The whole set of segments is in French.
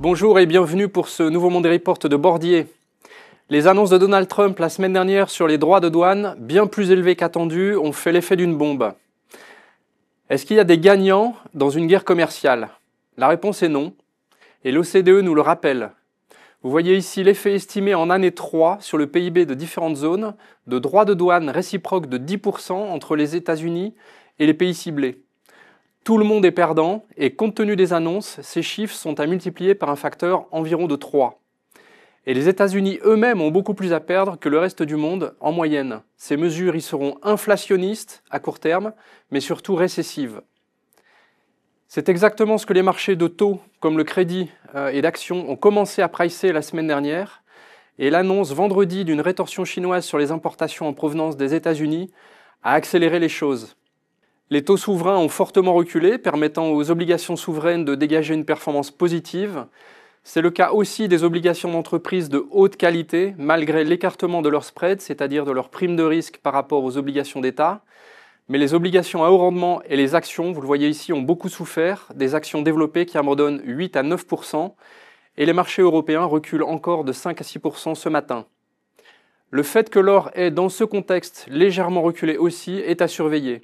Bonjour et bienvenue pour ce nouveau Monday Report de Bordier. Les annonces de Donald Trump la semaine dernière sur les droits de douane, bien plus élevés qu'attendus, ont fait l'effet d'une bombe. Est-ce qu'il y a des gagnants dans une guerre commerciale? La réponse est non, et l'OCDE nous le rappelle. Vous voyez ici l'effet estimé en année 3 sur le PIB de différentes zones de droits de douane réciproques de 10% entre les États-Unis et les pays ciblés. Tout le monde est perdant et compte tenu des annonces, ces chiffres sont à multiplier par un facteur environ de 3. Et les États-Unis eux-mêmes ont beaucoup plus à perdre que le reste du monde en moyenne. Ces mesures y seront inflationnistes à court terme, mais surtout récessives. C'est exactement ce que les marchés de taux, comme le crédit et d'actions, ont commencé à pricer la semaine dernière. Et l'annonce vendredi d'une rétorsion chinoise sur les importations en provenance des États-Unis a accéléré les choses. Les taux souverains ont fortement reculé, permettant aux obligations souveraines de dégager une performance positive. C'est le cas aussi des obligations d'entreprise de haute qualité, malgré l'écartement de leur spread, c'est-à-dire de leur prime de risque par rapport aux obligations d'État. Mais les obligations à haut rendement et les actions, vous le voyez ici, ont beaucoup souffert, des actions développées qui abandonnent 8 à 9%, et les marchés européens reculent encore de 5 à 6% ce matin. Le fait que l'or ait, dans ce contexte, légèrement reculé aussi, est à surveiller.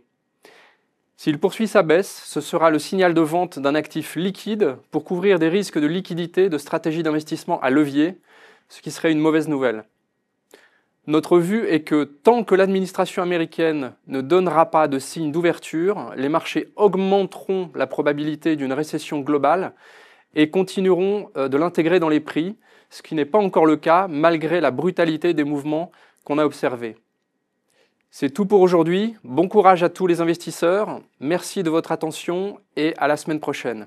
S'il poursuit sa baisse, ce sera le signal de vente d'un actif liquide pour couvrir des risques de liquidité de stratégies d'investissement à levier, ce qui serait une mauvaise nouvelle. Notre vue est que tant que l'administration américaine ne donnera pas de signe d'ouverture, les marchés augmenteront la probabilité d'une récession globale et continueront de l'intégrer dans les prix, ce qui n'est pas encore le cas malgré la brutalité des mouvements qu'on a observés. C'est tout pour aujourd'hui. Bon courage à tous les investisseurs. Merci de votre attention et à la semaine prochaine.